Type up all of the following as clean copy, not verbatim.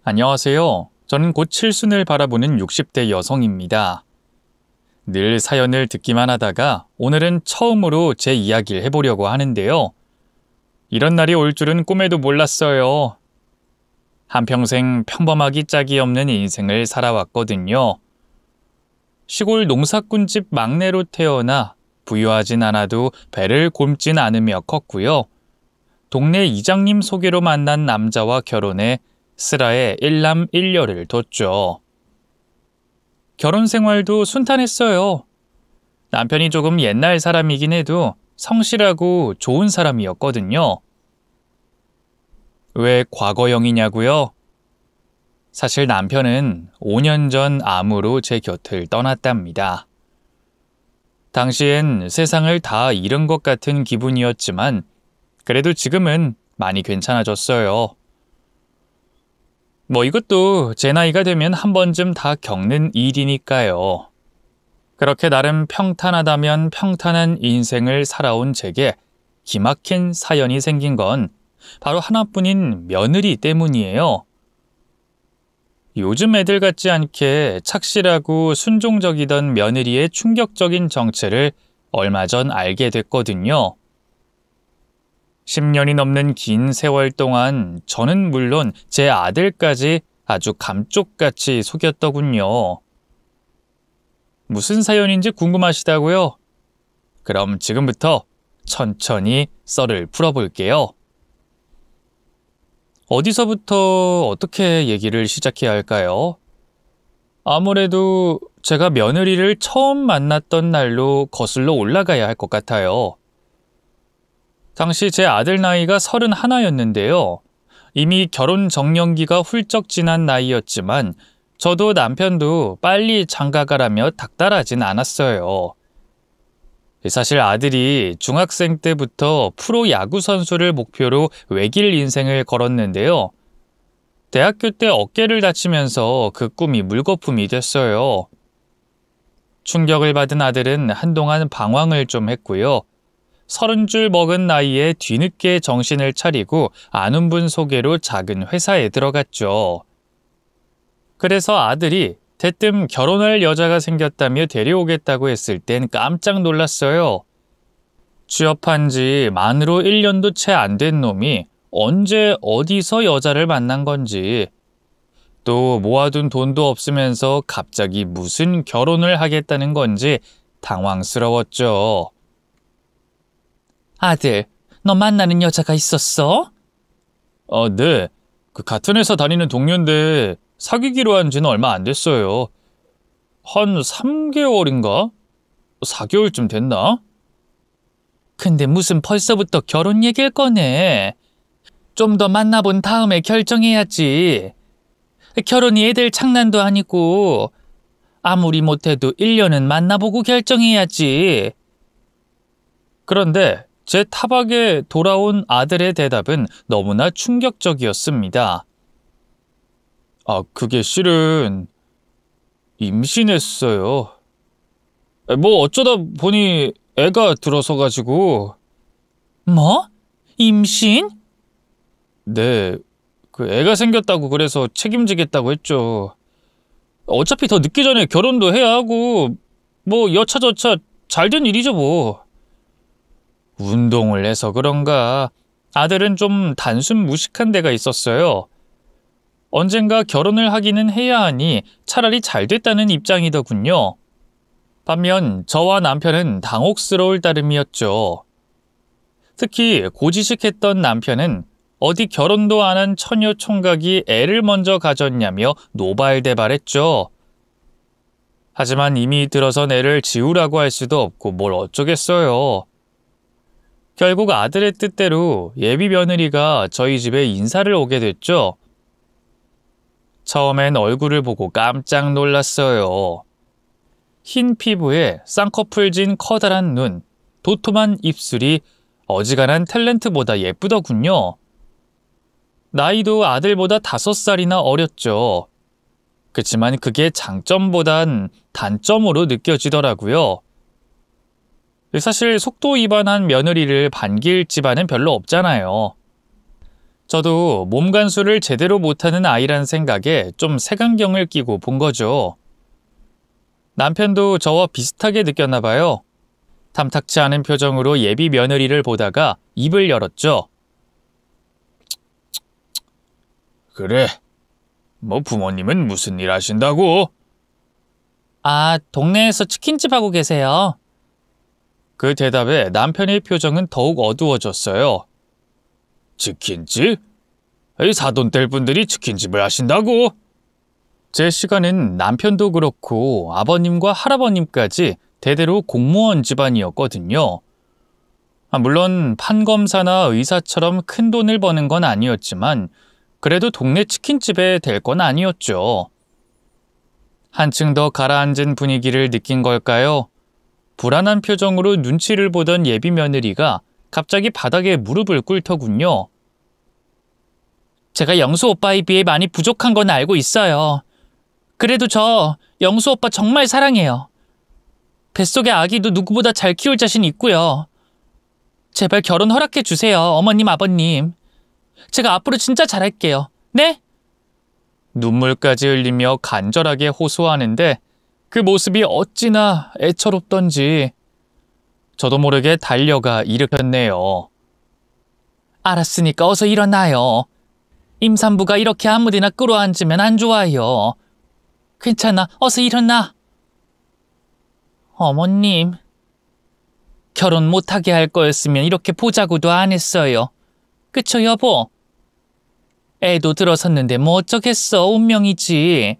안녕하세요. 저는 곧 칠순을 바라보는 60대 여성입니다. 늘 사연을 듣기만 하다가 오늘은 처음으로 제 이야기를 해보려고 하는데요. 이런 날이 올 줄은 꿈에도 몰랐어요. 한평생 평범하기 짝이 없는 인생을 살아왔거든요. 시골 농사꾼집 막내로 태어나 부유하진 않아도 배를 곪진 않으며 컸고요. 동네 이장님 소개로 만난 남자와 결혼해 슬하에 일남일녀를 뒀죠. 결혼 생활도 순탄했어요. 남편이 조금 옛날 사람이긴 해도 성실하고 좋은 사람이었거든요. 왜 과거형이냐고요? 사실 남편은 5년 전 암으로 제 곁을 떠났답니다. 당시엔 세상을 다 잃은 것 같은 기분이었지만 그래도 지금은 많이 괜찮아졌어요. 이것도 제 나이가 되면 한 번쯤 다 겪는 일이니까요. 그렇게 나름 평탄하다면 평탄한 인생을 살아온 제게 기막힌 사연이 생긴 건 바로 하나뿐인 며느리 때문이에요. 요즘 애들 같지 않게 착실하고 순종적이던 며느리의 충격적인 정체를 얼마 전 알게 됐거든요. 10년이 넘는 긴 세월 동안 저는 물론 제 아들까지 아주 감쪽같이 속였더군요. 무슨 사연인지 궁금하시다고요? 그럼 지금부터 천천히 썰을 풀어볼게요. 어디서부터 어떻게 얘기를 시작해야 할까요? 아무래도 제가 며느리를 처음 만났던 날로 거슬러 올라가야 할 것 같아요. 당시 제 아들 나이가 31였는데요. 이미 결혼 정년기가 훌쩍 지난 나이였지만 저도 남편도 빨리 장가가라며 닥달하진 않았어요. 사실 아들이 중학생 때부터 프로 야구 선수를 목표로 외길 인생을 걸었는데요. 대학교 때 어깨를 다치면서 그 꿈이 물거품이 됐어요. 충격을 받은 아들은 한동안 방황을 좀 했고요. 30줄 먹은 나이에 뒤늦게 정신을 차리고 아는 분 소개로 작은 회사에 들어갔죠. 그래서 아들이 대뜸 결혼할 여자가 생겼다며 데려오겠다고 했을 땐 깜짝 놀랐어요. 취업한 지 만으로 1년도 채 안 된 놈이 언제 어디서 여자를 만난 건지, 또 모아둔 돈도 없으면서 갑자기 무슨 결혼을 하겠다는 건지 당황스러웠죠. 아들, 너 만나는 여자가 있었어? 네. 같은 회사 다니는 동료인데 사귀기로 한 지는 얼마 안 됐어요. 한 3개월인가? 4개월쯤 됐나? 근데 무슨 벌써부터 결혼 얘기를 꺼내? 좀 더 만나본 다음에 결정해야지. 결혼이 애들 장난도 아니고 아무리 못해도 1년은 만나보고 결정해야지. 그런데 제 타박에 돌아온 아들의 대답은 너무나 충격적이었습니다. 그게 실은 임신했어요. 어쩌다 보니 애가 들어서 가지고. 뭐? 임신? 네, 애가 생겼다고 그래서 책임지겠다고 했죠. 어차피 더 늦기 전에 결혼도 해야 하고 여차저차 잘된 일이죠 뭐. 운동을 해서 그런가 아들은 좀 단순 무식한 데가 있었어요. 언젠가 결혼을 하기는 해야 하니 차라리 잘 됐다는 입장이더군요. 반면 저와 남편은 당혹스러울 따름이었죠. 특히 고지식했던 남편은 어디 결혼도 안 한 처녀 총각이 애를 먼저 가졌냐며 노발대발했죠. 하지만 이미 들어선 애를 지우라고 할 수도 없고 뭘 어쩌겠어요. 결국 아들의 뜻대로 예비 며느리가 저희 집에 인사를 오게 됐죠. 처음엔 얼굴을 보고 깜짝 놀랐어요. 흰 피부에 쌍꺼풀 진 커다란 눈, 도톰한 입술이 어지간한 탤런트보다 예쁘더군요. 나이도 아들보다 5살이나 어렸죠. 그치만 그게 장점보단 단점으로 느껴지더라고요. 사실 속도 위반한 며느리를 반길 집안은 별로 없잖아요. 저도 몸간수를 제대로 못하는 아이란 생각에 좀 색안경을 끼고 본 거죠. 남편도 저와 비슷하게 느꼈나 봐요. 탐탁치 않은 표정으로 예비 며느리를 보다가 입을 열었죠. 그래, 뭐 부모님은 무슨 일 하신다고? 아, 동네에서 치킨집 하고 계세요. 그 대답에 남편의 표정은 더욱 어두워졌어요. 치킨집? 사돈 뗄 분들이 치킨집을 하신다고? 제 시간엔 남편도 그렇고 아버님과 할아버님까지 대대로 공무원 집안이었거든요. 물론 판검사나 의사처럼 큰 돈을 버는 건 아니었지만 그래도 동네 치킨집에 될 건 아니었죠. 한층 더 가라앉은 분위기를 느낀 걸까요? 불안한 표정으로 눈치를 보던 예비 며느리가 갑자기 바닥에 무릎을 꿇더군요. 제가 영수 오빠에 비해 많이 부족한 건 알고 있어요. 그래도 저 영수 오빠 정말 사랑해요. 뱃속의 아기도 누구보다 잘 키울 자신 있고요. 제발 결혼 허락해 주세요, 어머님, 아버님. 제가 앞으로 진짜 잘할게요. 네? 눈물까지 흘리며 간절하게 호소하는데 그 모습이 어찌나 애처롭던지 저도 모르게 달려가 일으켰네요. 알았으니까 어서 일어나요. 임산부가 이렇게 아무데나 끌어앉으면 안 좋아요. 괜찮아, 어서 일어나. 어머님, 결혼 못하게 할 거였으면 이렇게 보자고도 안 했어요. 그쵸, 여보? 애도 들어섰는데 뭐 어쩌겠어, 운명이지.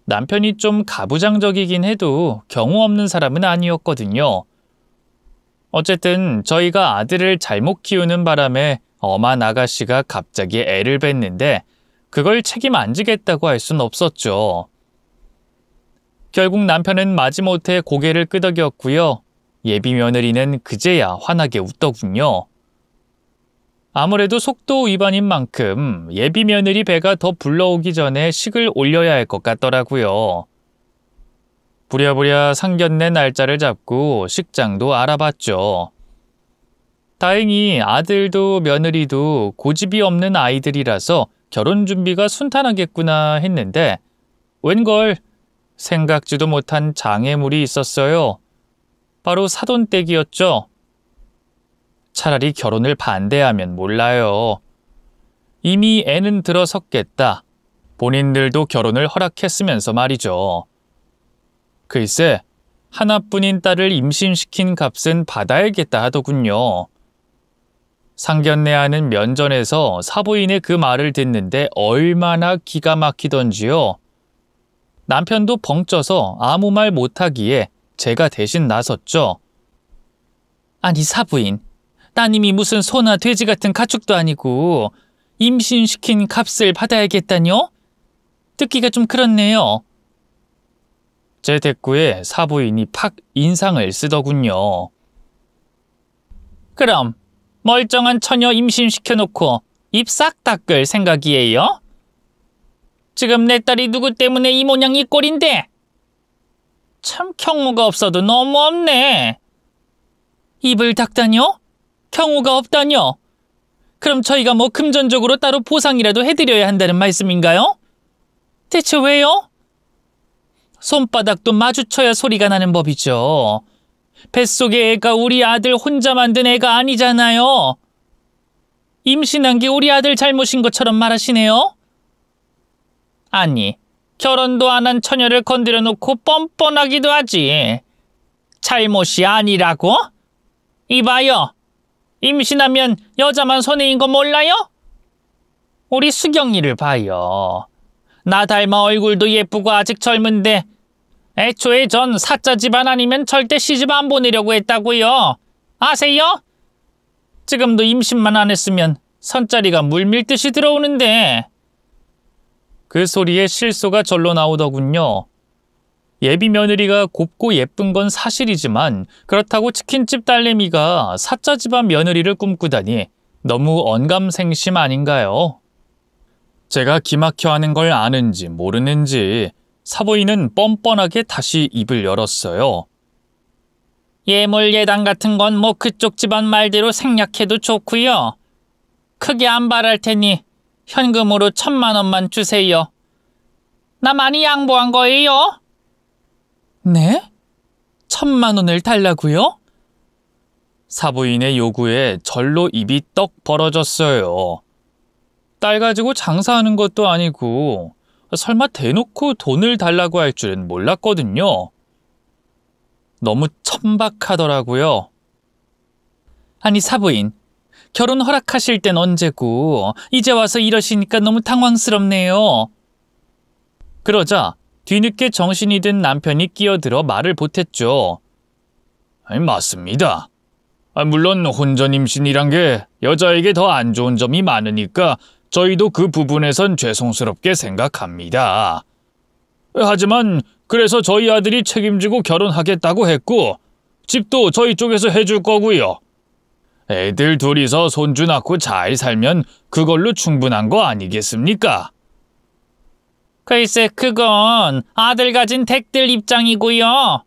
남편이 좀 가부장적이긴 해도 경우 없는 사람은 아니었거든요. 어쨌든 저희가 아들을 잘못 키우는 바람에 엄한 아가씨가 갑자기 애를 뱄는데 그걸 책임 안 지겠다고 할 순 없었죠. 결국 남편은 마지못해 고개를 끄덕였고요. 예비 며느리는 그제야 환하게 웃더군요. 아무래도 속도 위반인 만큼 예비 며느리 배가 더 불러오기 전에 식을 올려야 할 것 같더라고요. 부랴부랴 상견례 날짜를 잡고 식장도 알아봤죠. 다행히 아들도 며느리도 고집이 없는 아이들이라서 결혼 준비가 순탄하겠구나 했는데 웬걸 생각지도 못한 장애물이 있었어요. 바로 사돈댁이었죠. 차라리 결혼을 반대하면 몰라요. 이미 애는 들어섰겠다. 본인들도 결혼을 허락했으면서 말이죠. 글쎄, 하나뿐인 딸을 임신시킨 값은 받아야겠다 하더군요. 상견례하는 면전에서 사부인의 그 말을 듣는데 얼마나 기가 막히던지요. 남편도 벙쪄서 아무 말 못하기에 제가 대신 나섰죠. 아니 사부인, 따님이 무슨 소나 돼지 같은 가축도 아니고 임신시킨 값을 받아야겠다뇨? 듣기가 좀 그렇네요. 제 대꾸에 사부인이 팍 인상을 쓰더군요. 그럼 멀쩡한 처녀 임신시켜놓고 입 싹 닦을 생각이에요? 지금 내 딸이 누구 때문에 이 모양 이 꼴인데? 참 경우가 없어도 너무 없네. 입을 닦다뇨? 경우가 없다뇨? 그럼 저희가 뭐 금전적으로 따로 보상이라도 해드려야 한다는 말씀인가요? 대체 왜요? 손바닥도 마주쳐야 소리가 나는 법이죠. 뱃속의 애가 우리 아들 혼자 만든 애가 아니잖아요. 임신한 게 우리 아들 잘못인 것처럼 말하시네요. 아니, 결혼도 안 한 처녀를 건드려 놓고 뻔뻔하기도 하지. 잘못이 아니라고? 이봐요. 임신하면 여자만 손해인 거 몰라요? 우리 수경이를 봐요. 나 닮아 얼굴도 예쁘고 아직 젊은데 애초에 전 사자 집안 아니면 절대 시집 안 보내려고 했다고요. 아세요? 지금도 임신만 안 했으면 선자리가 물 밀듯이 들어오는데. 그 소리에 실소가 절로 나오더군요. 예비 며느리가 곱고 예쁜 건 사실이지만 그렇다고 치킨집 딸내미가 사자 집안 며느리를 꿈꾸다니 너무 언감생심 아닌가요? 제가 기막혀 하는 걸 아는지 모르는지 사부인은 뻔뻔하게 다시 입을 열었어요. 예물 예당 같은 건 뭐 그쪽 집안 말대로 생략해도 좋고요. 크게 안 바랄 테니 현금으로 1,000만 원만 주세요. 나 많이 양보한 거예요. 네? 1,000만 원을 달라고요? 사부인의 요구에 절로 입이 떡 벌어졌어요. 딸 가지고 장사하는 것도 아니고 설마 대놓고 돈을 달라고 할 줄은 몰랐거든요. 너무 천박하더라고요. 아니 사부인, 결혼 허락하실 땐 언제고 이제 와서 이러시니까 너무 당황스럽네요. 그러자 뒤늦게 정신이 든 남편이 끼어들어 말을 보탰죠. 아니, 맞습니다. 물론 혼전 임신이란 게 여자에게 더 안 좋은 점이 많으니까 저희도 그 부분에선 죄송스럽게 생각합니다. 하지만 그래서 저희 아들이 책임지고 결혼하겠다고 했고 집도 저희 쪽에서 해줄 거고요. 애들 둘이서 손주 낳고 잘 살면 그걸로 충분한 거 아니겠습니까? 글쎄 그건 아들 가진 댁들 입장이고요.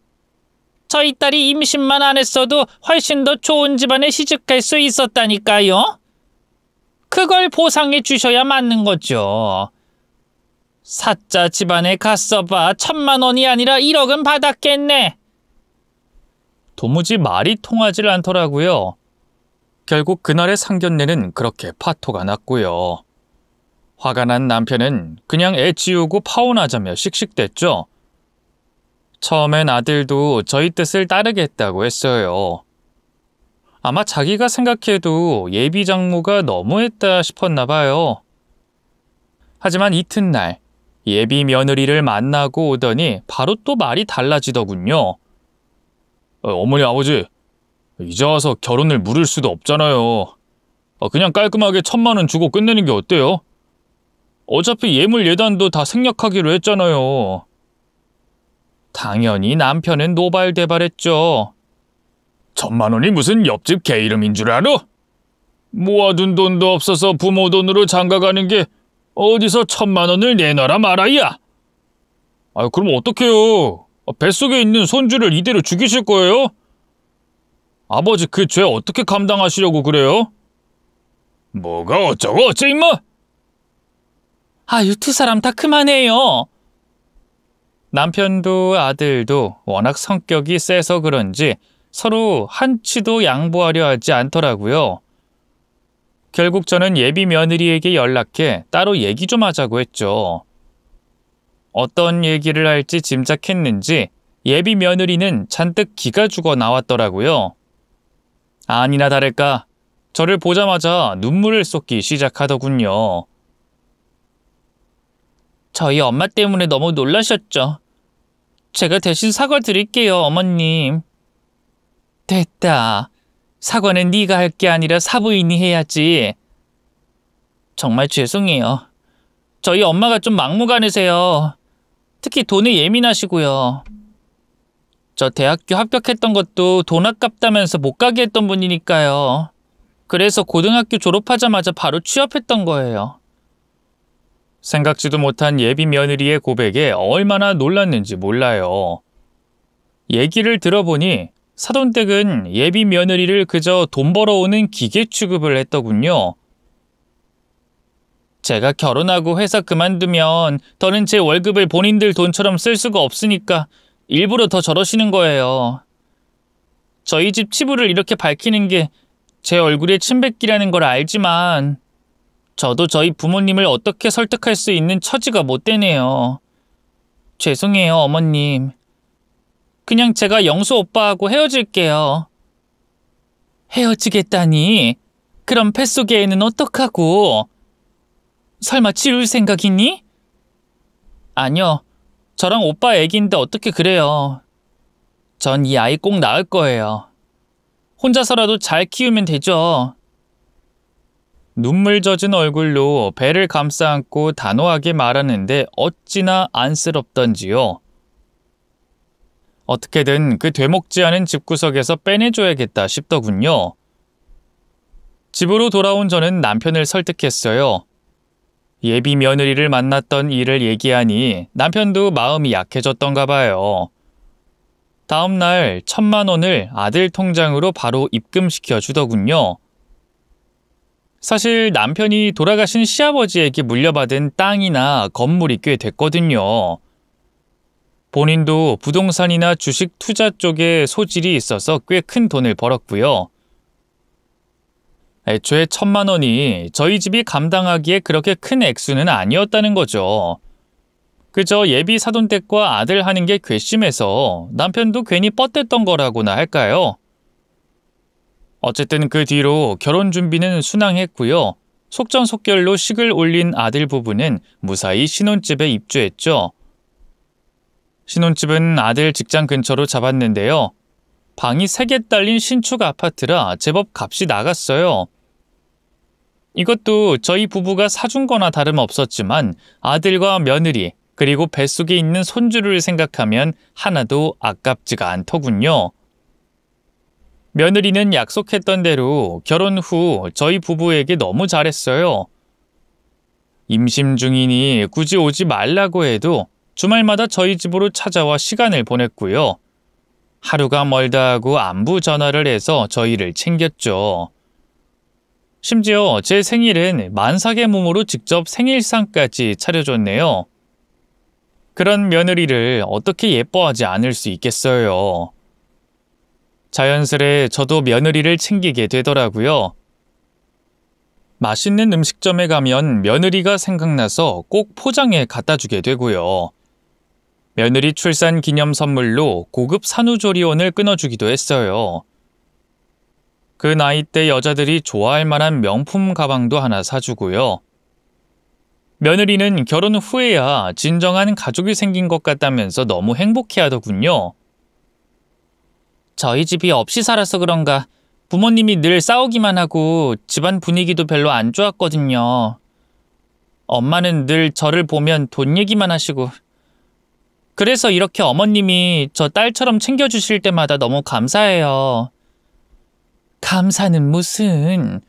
저희 딸이 임신만 안 했어도 훨씬 더 좋은 집안에 시집갈 수 있었다니까요. 그걸 보상해 주셔야 맞는 거죠. 사자 집안에 갔어봐 1,000만 원이 아니라 1억은 받았겠네. 도무지 말이 통하질 않더라고요. 결국 그날의 상견례는 그렇게 파토가 났고요. 화가 난 남편은 그냥 애 지우고 파혼하자며 씩씩댔죠. 처음엔 아들도 저희 뜻을 따르겠다고 했어요. 아마 자기가 생각해도 예비 장모가 너무했다 싶었나 봐요. 하지만 이튿날 예비 며느리를 만나고 오더니 바로 또 말이 달라지더군요. 어머니 아버지, 이제 와서 결혼을 물을 수도 없잖아요. 그냥 깔끔하게 1,000만 원 주고 끝내는 게 어때요? 어차피 예물 예단도 다 생략하기로 했잖아요. 당연히 남편은 노발대발했죠. 1,000만 원이 무슨 옆집 개 이름인 줄 알아? 모아둔 돈도 없어서 부모 돈으로 장가가는 게 어디서 1,000만 원을 내놔라 말아야. 그럼 어떡해요? 뱃속에 있는 손주를 이대로 죽이실 거예요? 아버지 그 죄 어떻게 감당하시려고 그래요? 뭐가 어쩌고 어째 임마? 아유 두 사람 다 그만해요. 남편도 아들도 워낙 성격이 세서 그런지 서로 한치도 양보하려 하지 않더라고요. 결국 저는 예비 며느리에게 연락해 따로 얘기 좀 하자고 했죠. 어떤 얘기를 할지 짐작했는지 예비 며느리는 잔뜩 기가 죽어 나왔더라고요. 아니나 다를까 저를 보자마자 눈물을 쏟기 시작하더군요. 저희 엄마 때문에 너무 놀라셨죠? 제가 대신 사과드릴게요, 어머님. 됐다. 사과는 네가 할 게 아니라 사부인이 해야지. 정말 죄송해요. 저희 엄마가 좀 막무가내세요. 특히 돈에 예민하시고요. 저 대학교 합격했던 것도 돈 아깝다면서 못 가게 했던 분이니까요. 그래서 고등학교 졸업하자마자 바로 취업했던 거예요. 생각지도 못한 예비 며느리의 고백에 얼마나 놀랐는지 몰라요. 얘기를 들어보니 사돈댁은 예비 며느리를 그저 돈 벌어오는 기계 취급을 했더군요. 제가 결혼하고 회사 그만두면 더는 제 월급을 본인들 돈처럼 쓸 수가 없으니까 일부러 더 저러시는 거예요. 저희 집 치부를 이렇게 밝히는 게 제 얼굴에 침뱉기라는 걸 알지만 저도 저희 부모님을 어떻게 설득할 수 있는 처지가 못 되네요. 죄송해요, 어머님. 그냥 제가 영수 오빠하고 헤어질게요. 헤어지겠다니? 그럼 뱃속의 애는 어떡하고? 설마 지울 생각이니? 아니요. 저랑 오빠 애기인데 어떻게 그래요. 전 이 아이 꼭 낳을 거예요. 혼자서라도 잘 키우면 되죠. 눈물 젖은 얼굴로 배를 감싸 안고 단호하게 말하는데 어찌나 안쓰럽던지요. 어떻게든 그 되먹지 않은 집구석에서 빼내줘야겠다 싶더군요. 집으로 돌아온 저는 남편을 설득했어요. 예비 며느리를 만났던 일을 얘기하니 남편도 마음이 약해졌던가 봐요. 다음 날 1,000만 원을 아들 통장으로 바로 입금시켜 주더군요. 사실 남편이 돌아가신 시아버지에게 물려받은 땅이나 건물이 꽤 됐거든요. 본인도 부동산이나 주식 투자 쪽에 소질이 있어서 꽤 큰 돈을 벌었고요. 애초에 1,000만 원이 저희 집이 감당하기에 그렇게 큰 액수는 아니었다는 거죠. 그저 예비 사돈댁과 아들 하는 게 괘씸해서 남편도 괜히 뻗댔던 거라고나 할까요? 어쨌든 그 뒤로 결혼 준비는 순항했고요. 속전속결로 식을 올린 아들 부부는 무사히 신혼집에 입주했죠. 신혼집은 아들 직장 근처로 잡았는데요. 방이 3개 딸린 신축 아파트라 제법 값이 나갔어요. 이것도 저희 부부가 사준 거나 다름없었지만 아들과 며느리 그리고 뱃속에 있는 손주를 생각하면 하나도 아깝지가 않더군요. 며느리는 약속했던 대로 결혼 후 저희 부부에게 너무 잘했어요. 임신 중이니 굳이 오지 말라고 해도 주말마다 저희 집으로 찾아와 시간을 보냈고요. 하루가 멀다 하고 안부 전화를 해서 저희를 챙겼죠. 심지어 제 생일은 만삭의 몸으로 직접 생일상까지 차려줬네요. 그런 며느리를 어떻게 예뻐하지 않을 수 있겠어요. 자연스레 저도 며느리를 챙기게 되더라고요. 맛있는 음식점에 가면 며느리가 생각나서 꼭 포장해 갖다 주게 되고요. 며느리 출산 기념 선물로 고급 산후조리원을 끊어주기도 했어요. 그 나이 때 여자들이 좋아할 만한 명품 가방도 하나 사주고요. 며느리는 결혼 후에야 진정한 가족이 생긴 것 같다면서 너무 행복해하더군요. 저희 집이 없이 살아서 그런가 부모님이 늘 싸우기만 하고 집안 분위기도 별로 안 좋았거든요. 엄마는 늘 저를 보면 돈 얘기만 하시고 그래서 이렇게 어머님이 저 딸처럼 챙겨주실 때마다 너무 감사해요. 감사는 무슨.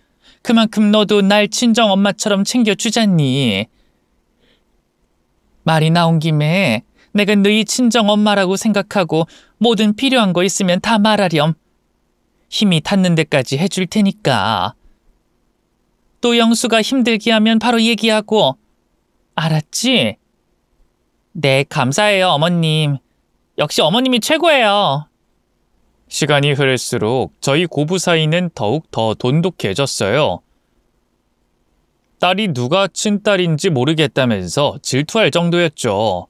그만큼 너도 날 친정 엄마처럼 챙겨주잖니. 말이 나온 김에 내가 너희 친정 엄마라고 생각하고 뭐든 필요한 거 있으면 다 말하렴. 힘이 닿는 데까지 해줄 테니까. 또 영수가 힘들게 하면 바로 얘기하고. 알았지? 네, 감사해요, 어머님. 역시 어머님이 최고예요. 시간이 흐를수록 저희 고부 사이는 더욱 더 돈독해졌어요. 딸이 누가 친딸인지 모르겠다면서 질투할 정도였죠.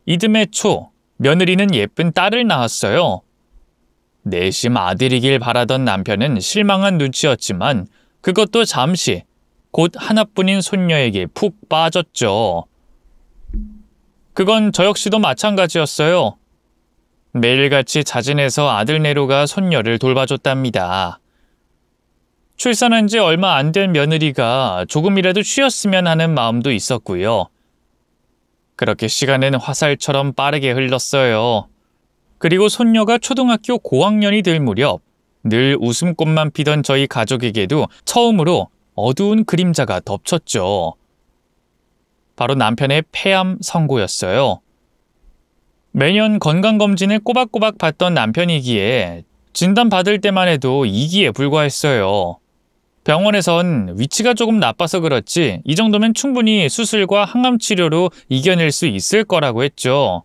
이듬해 초, 며느리는 예쁜 딸을 낳았어요. 내심 아들이길 바라던 남편은 실망한 눈치였지만 그것도 잠시 곧 하나뿐인 손녀에게 푹 빠졌죠. 그건 저 역시도 마찬가지였어요. 매일같이 자진해서 아들내로가 손녀를 돌봐줬답니다. 출산한 지 얼마 안 된 며느리가 조금이라도 쉬었으면 하는 마음도 있었고요. 그렇게 시간은 화살처럼 빠르게 흘렀어요. 그리고 손녀가 초등학교 고학년이 될 무렵 늘 웃음꽃만 피던 저희 가족에게도 처음으로 어두운 그림자가 덮쳤죠. 바로 남편의 폐암 선고였어요. 매년 건강검진을 꼬박꼬박 받던 남편이기에 진단받을 때만 해도 2기에 불과했어요. 병원에선 위치가 조금 나빠서 그렇지 이 정도면 충분히 수술과 항암치료로 이겨낼 수 있을 거라고 했죠.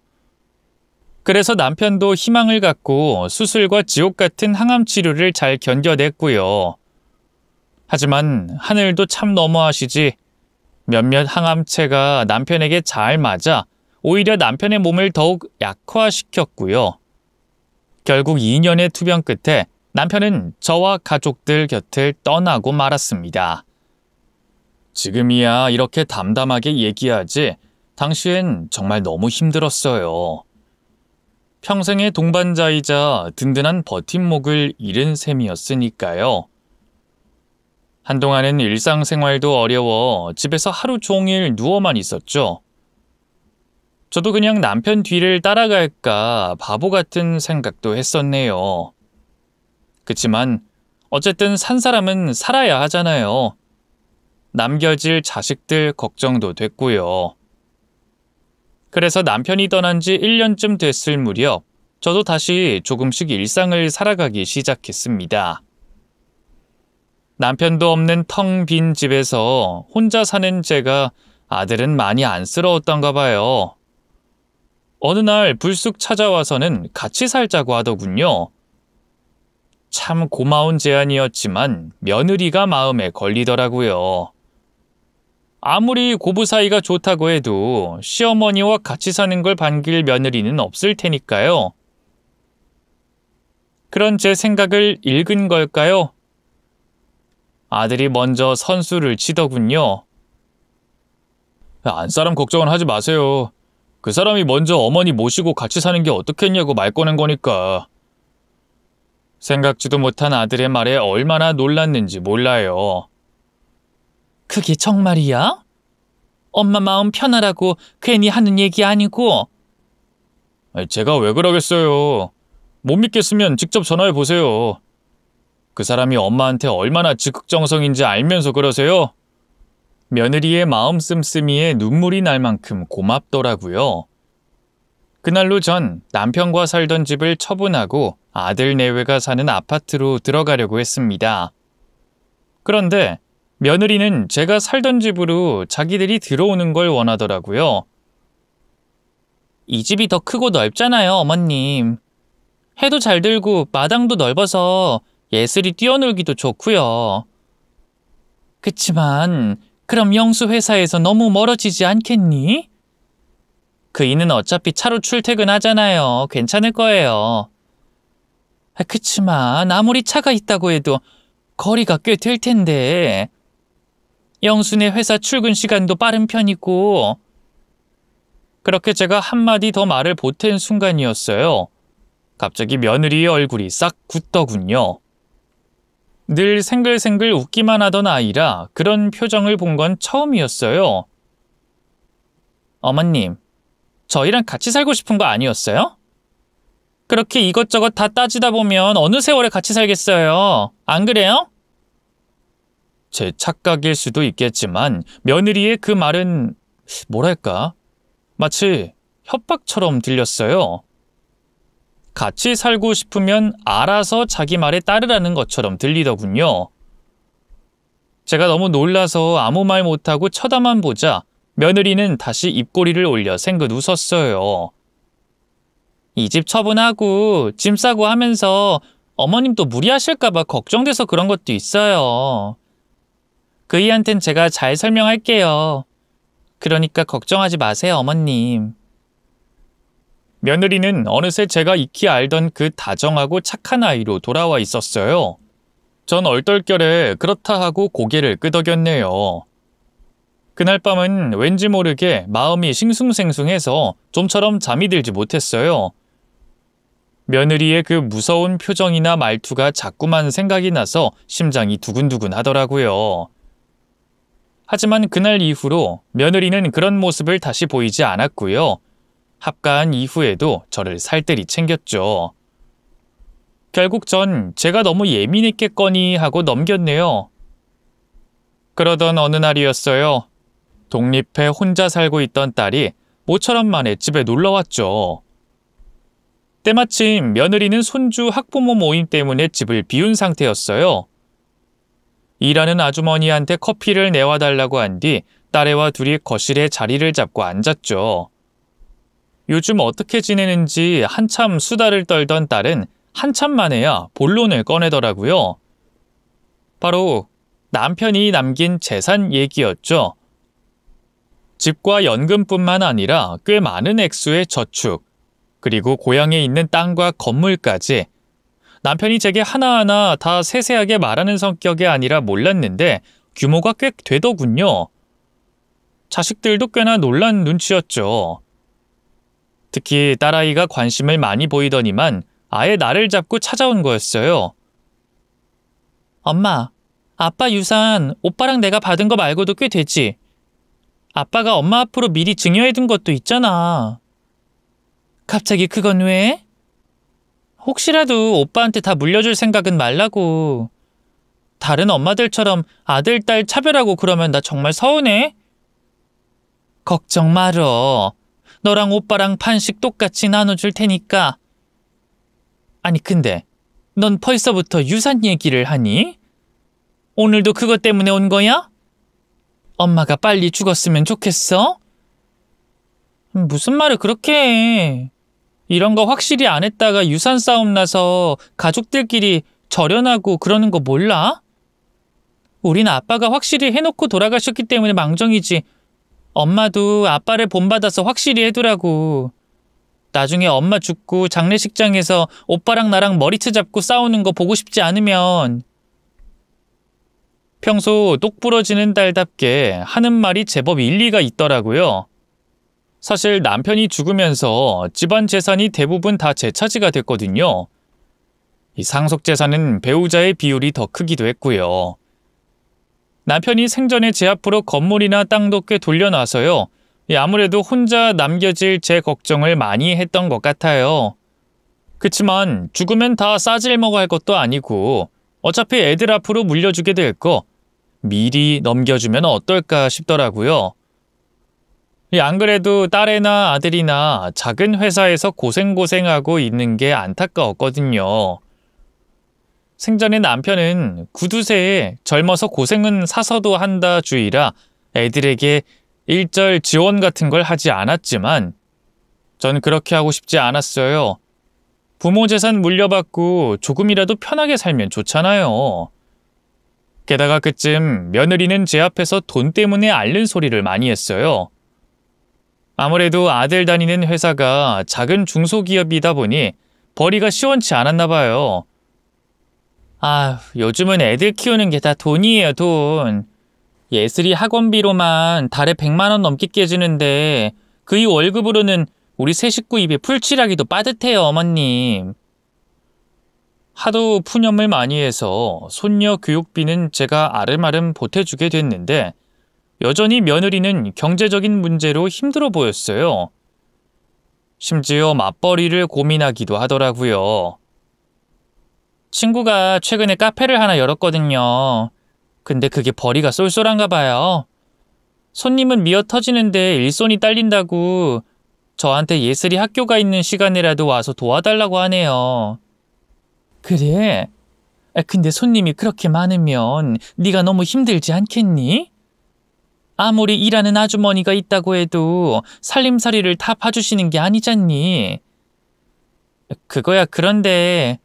그래서 남편도 희망을 갖고 수술과 지옥 같은 항암치료를 잘 견뎌냈고요. 하지만 하늘도 참 너무하시지. 몇몇 항암체가 남편에게 잘 맞아 오히려 남편의 몸을 더욱 약화시켰고요. 결국 2년의 투병 끝에 남편은 저와 가족들 곁을 떠나고 말았습니다. 지금이야 이렇게 담담하게 얘기하지 당시엔 정말 너무 힘들었어요. 평생의 동반자이자 든든한 버팀목을 잃은 셈이었으니까요. 한동안은 일상생활도 어려워 집에서 하루 종일 누워만 있었죠. 저도 그냥 남편 뒤를 따라갈까 바보 같은 생각도 했었네요. 그치만 어쨌든 산 사람은 살아야 하잖아요. 남겨질 자식들 걱정도 됐고요. 그래서 남편이 떠난 지 1년쯤 됐을 무렵 저도 다시 조금씩 일상을 살아가기 시작했습니다. 남편도 없는 텅 빈 집에서 혼자 사는 제가 아들은 많이 안쓰러웠던가 봐요. 어느 날 불쑥 찾아와서는 같이 살자고 하더군요. 참 고마운 제안이었지만 며느리가 마음에 걸리더라고요. 아무리 고부 사이가 좋다고 해도 시어머니와 같이 사는 걸 반길 며느리는 없을 테니까요. 그런 제 생각을 읽은 걸까요? 아들이 먼저 선수를 치더군요. 안사람 걱정은 하지 마세요. 그 사람이 먼저 어머니 모시고 같이 사는 게 어떻겠냐고 말 꺼낸 거니까. 생각지도 못한 아들의 말에 얼마나 놀랐는지 몰라요. 그게 정말이야? 엄마 마음 편하라고 괜히 하는 얘기 아니고? 제가 왜 그러겠어요. 못 믿겠으면 직접 전화해 보세요. 그 사람이 엄마한테 얼마나 즉극정성인지 알면서 그러세요? 며느리의 마음 씀씀이에 눈물이 날 만큼 고맙더라고요. 그날로 전 남편과 살던 집을 처분하고 아들 내외가 사는 아파트로 들어가려고 했습니다. 그런데 며느리는 제가 살던 집으로 자기들이 들어오는 걸 원하더라고요. 이 집이 더 크고 넓잖아요, 어머님. 해도 잘 들고 마당도 넓어서 예슬이 뛰어놀기도 좋고요. 그치만 그럼 영수 회사에서 너무 멀어지지 않겠니? 그이는 어차피 차로 출퇴근하잖아요. 괜찮을 거예요. 그치만 아무리 차가 있다고 해도 거리가 꽤 될 텐데. 영수네 회사 출근 시간도 빠른 편이고. 그렇게 제가 한마디 더 말을 보탠 순간이었어요. 갑자기 며느리의 얼굴이 싹 굳더군요. 늘 생글생글 웃기만 하던 아이라 그런 표정을 본 건 처음이었어요. 어머님, 저희랑 같이 살고 싶은 거 아니었어요? 그렇게 이것저것 다 따지다 보면 어느 세월에 같이 살겠어요. 안 그래요? 제 착각일 수도 있겠지만 며느리의 그 말은 뭐랄까? 마치 협박처럼 들렸어요. 같이 살고 싶으면 알아서 자기 말에 따르라는 것처럼 들리더군요. 제가 너무 놀라서 아무 말 못하고 쳐다만 보자 며느리는 다시 입꼬리를 올려 생긋 웃었어요. 이 집 처분하고 짐 싸고 하면서 어머님 또 무리하실까봐 걱정돼서 그런 것도 있어요. 그이한텐 제가 잘 설명할게요. 그러니까 걱정하지 마세요, 어머님. 며느리는 어느새 제가 익히 알던 그 다정하고 착한 아이로 돌아와 있었어요. 전 얼떨결에 그렇다 하고 고개를 끄덕였네요. 그날 밤은 왠지 모르게 마음이 싱숭생숭해서 좀처럼 잠이 들지 못했어요. 며느리의 그 무서운 표정이나 말투가 자꾸만 생각이 나서 심장이 두근두근 하더라고요. 하지만 그날 이후로 며느리는 그런 모습을 다시 보이지 않았고요. 합가한 이후에도 저를 살뜰히 챙겼죠. 결국 전 제가 너무 예민했겠거니 하고 넘겼네요. 그러던 어느 날이었어요. 독립해 혼자 살고 있던 딸이 모처럼 만에 집에 놀러왔죠. 때마침 며느리는 손주 학부모 모임 때문에 집을 비운 상태였어요. 일하는 아주머니한테 커피를 내와 달라고 한 뒤 딸애와 둘이 거실에 자리를 잡고 앉았죠. 요즘 어떻게 지내는지 한참 수다를 떨던 딸은 한참 만에야 본론을 꺼내더라고요. 바로 남편이 남긴 재산 얘기였죠. 집과 연금뿐만 아니라 꽤 많은 액수의 저축, 그리고 고향에 있는 땅과 건물까지 남편이 제게 하나하나 다 세세하게 말하는 성격이 아니라 몰랐는데 규모가 꽤 되더군요. 자식들도 꽤나 놀란 눈치였죠. 특히 딸아이가 관심을 많이 보이더니만 아예 나를 잡고 찾아온 거였어요. 엄마, 아빠 유산 오빠랑 내가 받은 거 말고도 꽤 되지. 아빠가 엄마 앞으로 미리 증여해둔 것도 있잖아. 갑자기 그건 왜? 혹시라도 오빠한테 다 물려줄 생각은 말라고. 다른 엄마들처럼 아들, 딸 차별하고 그러면 나 정말 서운해. 걱정 말어. 너랑 오빠랑 반씩 똑같이 나눠줄 테니까. 아니 근데 넌 벌써부터 유산 얘기를 하니? 오늘도 그것 때문에 온 거야? 엄마가 빨리 죽었으면 좋겠어? 무슨 말을 그렇게 해. 이런 거 확실히 안 했다가 유산 싸움 나서 가족들끼리 절연하고 그러는 거 몰라? 우린 아빠가 확실히 해놓고 돌아가셨기 때문에 망정이지. 엄마도 아빠를 본받아서 확실히 해두라고. 나중에 엄마 죽고 장례식장에서 오빠랑 나랑 머리채 잡고 싸우는 거 보고 싶지 않으면. 평소 똑부러지는 딸답게 하는 말이 제법 일리가 있더라고요. 사실 남편이 죽으면서 집안 재산이 대부분 다 제 차지가 됐거든요. 이 상속 재산은 배우자의 비율이 더 크기도 했고요. 남편이 생전에 제 앞으로 건물이나 땅도 꽤 돌려놔서요. 아무래도 혼자 남겨질 제 걱정을 많이 했던 것 같아요. 그치만 죽으면 다 싸질 먹어야 할 것도 아니고 어차피 애들 앞으로 물려주게 될 거 미리 넘겨주면 어떨까 싶더라고요. 안 그래도 딸이나 아들이나 작은 회사에서 고생하고 있는 게 안타까웠거든요. 생전에 남편은 구두쇠에 젊어서 고생은 사서도 한다 주의라 애들에게 일절 지원 같은 걸 하지 않았지만 전 그렇게 하고 싶지 않았어요. 부모 재산 물려받고 조금이라도 편하게 살면 좋잖아요. 게다가 그쯤 며느리는 제 앞에서 돈 때문에 앓는 소리를 많이 했어요. 아무래도 아들 다니는 회사가 작은 중소기업이다 보니 벌이가 시원치 않았나 봐요. 요즘은 애들 키우는 게 다 돈이에요, 돈. 예슬이 학원비로만 달에 100만 원 넘게 깨지는데 그 이 월급으로는 우리 세 식구 입에 풀칠하기도 빠듯해요, 어머님. 하도 푸념을 많이 해서 손녀 교육비는 제가 아름아름 보태주게 됐는데 여전히 며느리는 경제적인 문제로 힘들어 보였어요. 심지어 맞벌이를 고민하기도 하더라고요. 친구가 최근에 카페를 하나 열었거든요. 근데 그게 벌이가 쏠쏠한가 봐요. 손님은 미어 터지는데 일손이 딸린다고 저한테 예슬이 학교가 있는 시간이라도 와서 도와달라고 하네요. 그래? 근데 손님이 그렇게 많으면 네가 너무 힘들지 않겠니? 아무리 일하는 아주머니가 있다고 해도 살림살이를 다 봐주시는 게 아니잖니. 그거야 그런데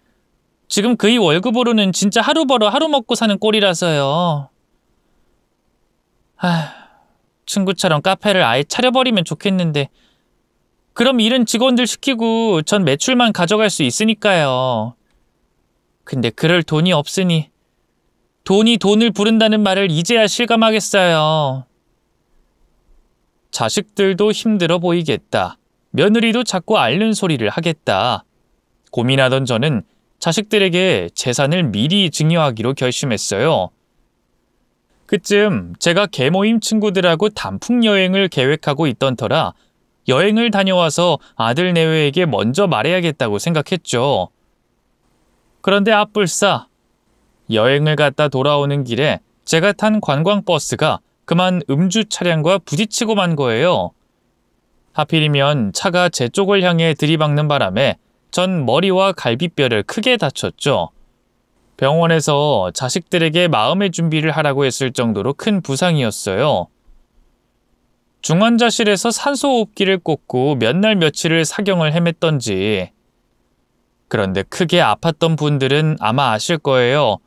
지금 그이 월급으로는 진짜 하루 벌어 하루 먹고 사는 꼴이라서요. 친구처럼 카페를 아예 차려버리면 좋겠는데 그럼 일은 직원들 시키고 전 매출만 가져갈 수 있으니까요. 근데 그럴 돈이 없으니 돈이 돈을 부른다는 말을 이제야 실감하겠어요. 자식들도 힘들어 보이겠다. 며느리도 자꾸 앓는 소리를 하겠다. 고민하던 저는 자식들에게 재산을 미리 증여하기로 결심했어요. 그쯤 제가 계모임 친구들하고 단풍 여행을 계획하고 있던 터라 여행을 다녀와서 아들 내외에게 먼저 말해야겠다고 생각했죠. 그런데 앞불싸 여행을 갔다 돌아오는 길에 제가 탄 관광버스가 그만 음주 차량과 부딪히고 만 거예요. 하필이면 차가 제 쪽을 향해 들이박는 바람에 전 머리와 갈비뼈를 크게 다쳤죠. 병원에서 자식들에게 마음의 준비를 하라고 했을 정도로 큰 부상이었어요. 중환자실에서 산소호흡기를 꽂고 몇 날 며칠을 사경을 헤맸던지. 그런데 크게 아팠던 분들은 아마 아실 거예요.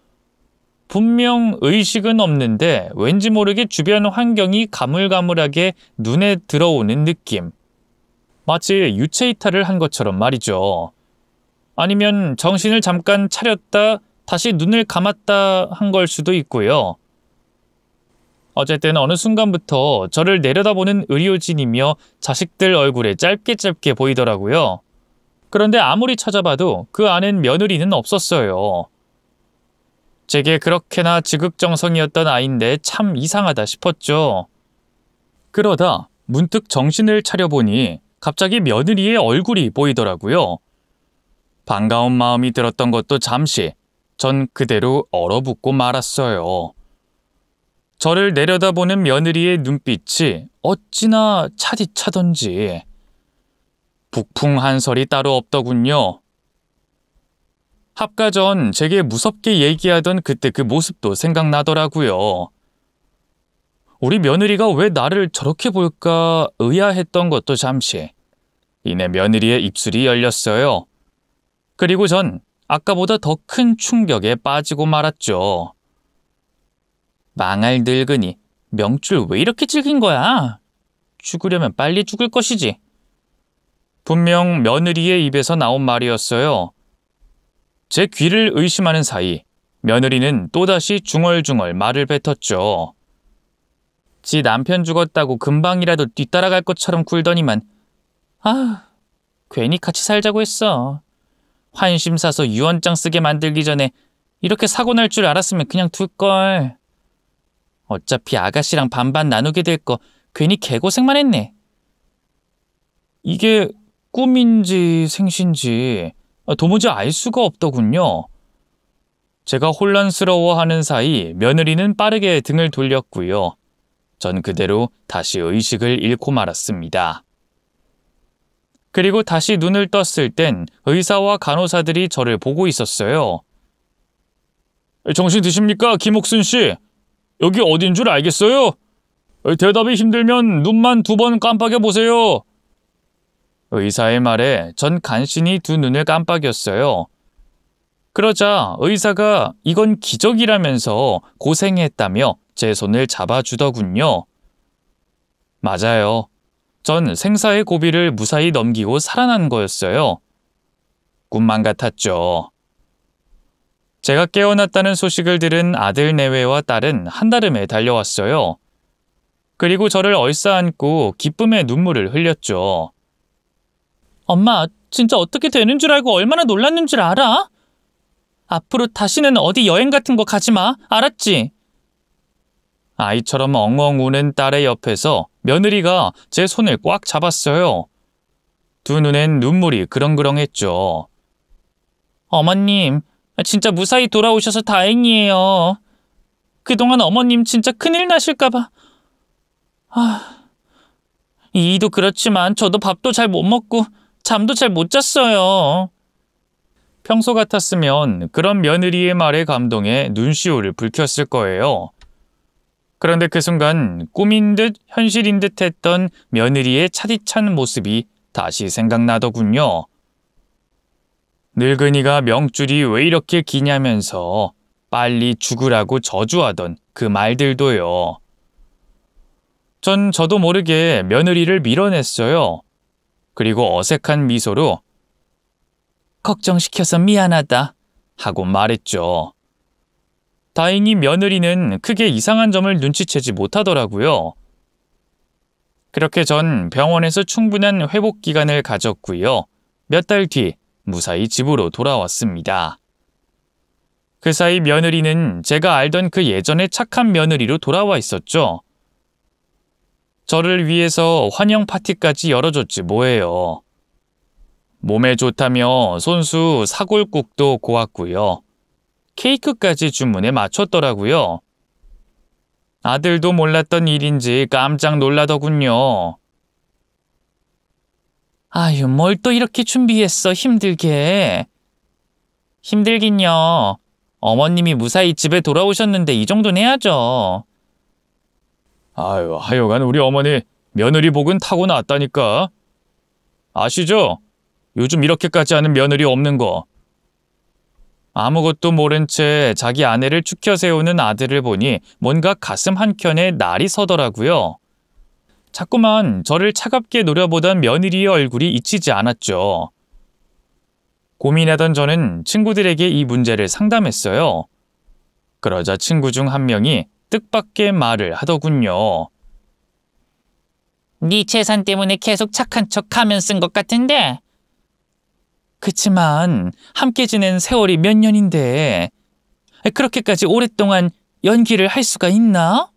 분명 의식은 없는데 왠지 모르게 주변 환경이 가물가물하게 눈에 들어오는 느낌. 마치 유체이탈을 한 것처럼 말이죠. 아니면 정신을 잠깐 차렸다 다시 눈을 감았다 한 걸 수도 있고요. 어쨌든 어느 순간부터 저를 내려다보는 의료진이며 자식들 얼굴에 짧게 보이더라고요. 그런데 아무리 찾아봐도 그 안엔 며느리는 없었어요. 제게 그렇게나 지극정성이었던 아이인데 참 이상하다 싶었죠. 그러다 문득 정신을 차려보니 갑자기 며느리의 얼굴이 보이더라고요. 반가운 마음이 들었던 것도 잠시, 전 그대로 얼어붙고 말았어요. 저를 내려다보는 며느리의 눈빛이 어찌나 차디차던지. 북풍 한설이 따로 없더군요. 합가 전 제게 무섭게 얘기하던 그때 그 모습도 생각나더라고요. 우리 며느리가 왜 나를 저렇게 볼까 의아했던 것도 잠시. 이내 며느리의 입술이 열렸어요. 그리고 전 아까보다 더 큰 충격에 빠지고 말았죠. 망할 늙은이, 명줄 왜 이렇게 질긴 거야? 죽으려면 빨리 죽을 것이지. 분명 며느리의 입에서 나온 말이었어요. 제 귀를 의심하는 사이 며느리는 또다시 중얼중얼 말을 뱉었죠. 지 남편 죽었다고 금방이라도 뒤따라갈 것처럼 굴더니만 괜히 같이 살자고 했어. 환심 사서 유언장 쓰게 만들기 전에 이렇게 사고 날 줄 알았으면 그냥 둘걸. 어차피 아가씨랑 반반 나누게 될 거 괜히 개고생만 했네. 이게 꿈인지 생신지 도무지 알 수가 없더군요. 제가 혼란스러워하는 사이 며느리는 빠르게 등을 돌렸고요. 전 그대로 다시 의식을 잃고 말았습니다. 그리고 다시 눈을 떴을 땐 의사와 간호사들이 저를 보고 있었어요. 정신 드십니까, 김옥순 씨? 여기 어딘 줄 알겠어요? 대답이 힘들면 눈만 2번 깜빡여 보세요. 의사의 말에 전 간신히 2눈을 깜빡였어요. 그러자 의사가 이건 기적이라면서 고생했다며 제 손을 잡아주더군요. 맞아요. 전 생사의 고비를 무사히 넘기고 살아난 거였어요. 꿈만 같았죠. 제가 깨어났다는 소식을 들은 아들 내외와 딸은 한달음에 달려왔어요. 그리고 저를 얼싸안고 기쁨의 눈물을 흘렸죠. 엄마, 진짜 어떻게 되는 줄 알고 얼마나 놀랐는 줄 알아? 앞으로 다시는 어디 여행 같은 거 가지 마. 알았지? 아이처럼 엉엉 우는 딸의 옆에서 며느리가 제 손을 꽉 잡았어요. 2눈엔 눈물이 그렁그렁했죠. 어머님, 진짜 무사히 돌아오셔서 다행이에요. 그동안 어머님 진짜 큰일 나실까봐. 이도 그렇지만 저도 밥도 잘 못 먹고 잠도 잘 못 잤어요. 평소 같았으면 그런 며느리의 말에 감동해 눈시울을 붉혔을 거예요. 그런데 그 순간 꿈인 듯 현실인 듯 했던 며느리의 차디찬 모습이 다시 생각나더군요. 늙은이가 명줄이 왜 이렇게 기냐면서 빨리 죽으라고 저주하던 그 말들도요. 전 저도 모르게 며느리를 밀어냈어요. 그리고 어색한 미소로 걱정시켜서 미안하다 하고 말했죠. 다행히 며느리는 크게 이상한 점을 눈치채지 못하더라고요. 그렇게 전 병원에서 충분한 회복 기간을 가졌고요. 몇 달 뒤 무사히 집으로 돌아왔습니다. 그 사이 며느리는 제가 알던 그 예전의 착한 며느리로 돌아와 있었죠. 저를 위해서 환영 파티까지 열어줬지 뭐예요. 몸에 좋다며 손수 사골국도 고왔고요. 케이크까지 주문에 맞췄더라고요. 아들도 몰랐던 일인지 깜짝 놀라더군요. 아유, 뭘 또 이렇게 준비했어, 힘들게. 힘들긴요. 어머님이 무사히 집에 돌아오셨는데 이 정도는 해야죠. 아유, 하여간 우리 어머니 며느리 복은 타고났다니까. 아시죠? 요즘 이렇게까지 하는 며느리 없는 거. 아무것도 모른 채 자기 아내를 추켜 세우는 아들을 보니 뭔가 가슴 한켠에 날이 서더라고요. 자꾸만 저를 차갑게 노려보던 며느리의 얼굴이 잊히지 않았죠. 고민하던 저는 친구들에게 이 문제를 상담했어요. 그러자 친구 중 한 명이 뜻밖의 말을 하더군요. 네 재산 때문에 계속 착한 척 하면 쓴 것 같은데. 그치만 함께 지낸 세월이 몇 년인데 그렇게까지 오랫동안 연기를 할 수가 있나?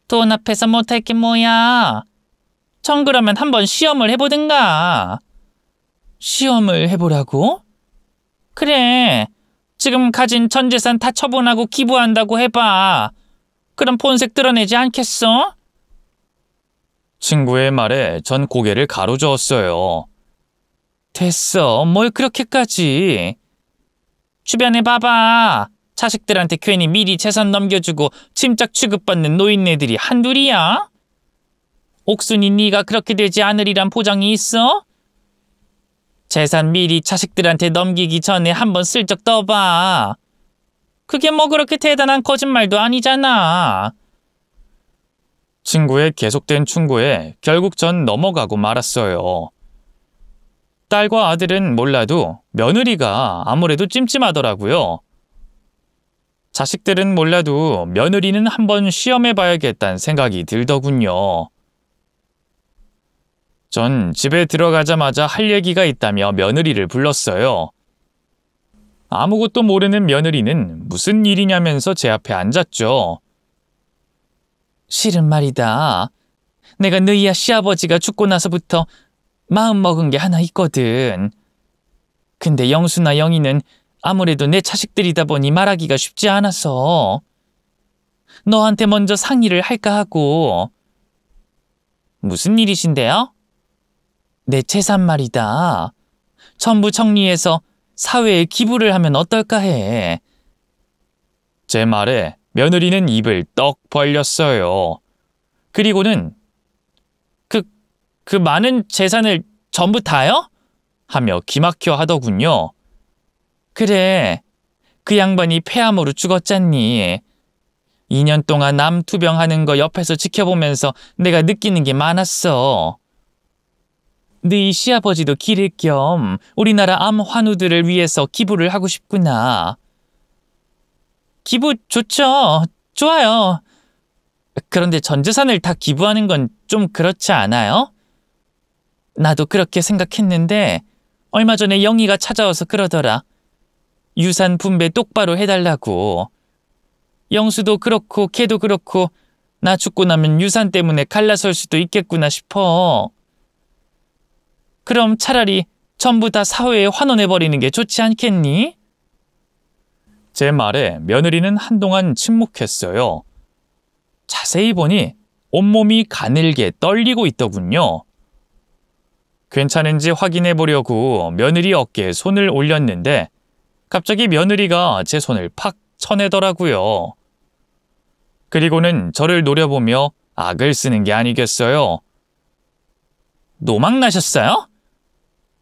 돈 앞에서 못할 게 뭐야. 전 그러면 한번 시험을 해보든가. 시험을 해보라고? 그래. 지금 가진 전 재산 다 처분하고 기부한다고 해봐. 그럼 본색 드러내지 않겠어? 친구의 말에 전 고개를 가로저었어요. 됐어, 뭘 그렇게까지. 주변에 봐봐. 자식들한테 괜히 미리 재산 넘겨주고 침짝 취급받는 노인네들이 한둘이야? 옥순이 네가 그렇게 되지 않으리란 보장이 있어? 재산 미리 자식들한테 넘기기 전에 한번 슬쩍 떠봐. 그게 뭐 그렇게 대단한 거짓말도 아니잖아. 친구의 계속된 충고에 결국 전 넘어가고 말았어요. 딸과 아들은 몰라도 며느리가 아무래도 찜찜하더라고요. 자식들은 몰라도 며느리는 한번 시험해봐야겠다는 생각이 들더군요. 전 집에 들어가자마자 할 얘기가 있다며 며느리를 불렀어요. 아무것도 모르는 며느리는 무슨 일이냐면서 제 앞에 앉았죠. 실은 말이다. 내가 너희야 시아버지가 죽고 나서부터 마음먹은 게 하나 있거든. 근데 영수나 영희는 아무래도 내 자식들이다 보니 말하기가 쉽지 않아서 너한테 먼저 상의를 할까 하고. 무슨 일이신데요? 내 재산 말이다. 전부 정리해서 사회에 기부를 하면 어떨까 해. 제 말에 며느리는 입을 떡 벌렸어요. 그리고는 그 많은 재산을 전부 다요? 하며 기막혀 하더군요. 그래, 그 양반이 폐암으로 죽었잖니. 2년 동안 암 투병하는 거 옆에서 지켜보면서 내가 느끼는 게 많았어. 너희 시아버지도 기를 겸 우리나라 암 환우들을 위해서 기부를 하고 싶구나. 기부 좋죠. 좋아요. 그런데 전 재산을 다 기부하는 건 좀 그렇지 않아요? 나도 그렇게 생각했는데 얼마 전에 영희가 찾아와서 그러더라. 유산 분배 똑바로 해달라고. 영수도 그렇고 걔도 그렇고 나 죽고 나면 유산 때문에 갈라설 수도 있겠구나 싶어. 그럼 차라리 전부 다 사회에 환원해버리는 게 좋지 않겠니? 제 말에 며느리는 한동안 침묵했어요. 자세히 보니 온몸이 가늘게 떨리고 있더군요. 괜찮은지 확인해 보려고 며느리 어깨에 손을 올렸는데 갑자기 며느리가 제 손을 팍 쳐내더라고요. 그리고는 저를 노려보며 악을 쓰는 게 아니겠어요. 노망 나셨어요?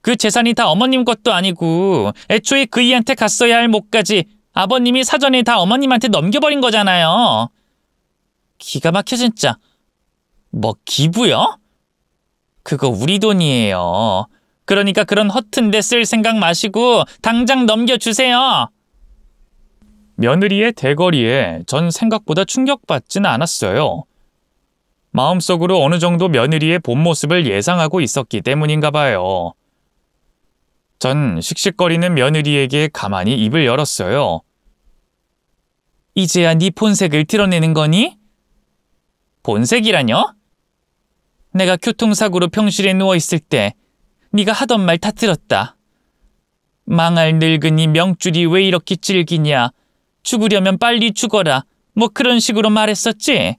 그 재산이 다 어머님 것도 아니고 애초에 그이한테 갔어야 할 몫까지 아버님이 사전에 다 어머님한테 넘겨버린 거잖아요. 기가 막혀 진짜. 뭐 기부요? 그거 우리 돈이에요. 그러니까 그런 허튼 데 쓸 생각 마시고 당장 넘겨주세요. 며느리의 대거리에 전 생각보다 충격받진 않았어요. 마음속으로 어느 정도 며느리의 본 모습을 예상하고 있었기 때문인가 봐요. 전 씩씩거리는 며느리에게 가만히 입을 열었어요. 이제야 네 본색을 드러내는 거니? 본색이라뇨? 내가 교통사고로 병실에 누워있을 때 네가 하던 말 다 들었다. 망할 늙은이 명줄이 왜 이렇게 질기냐. 죽으려면 빨리 죽어라. 뭐 그런 식으로 말했었지?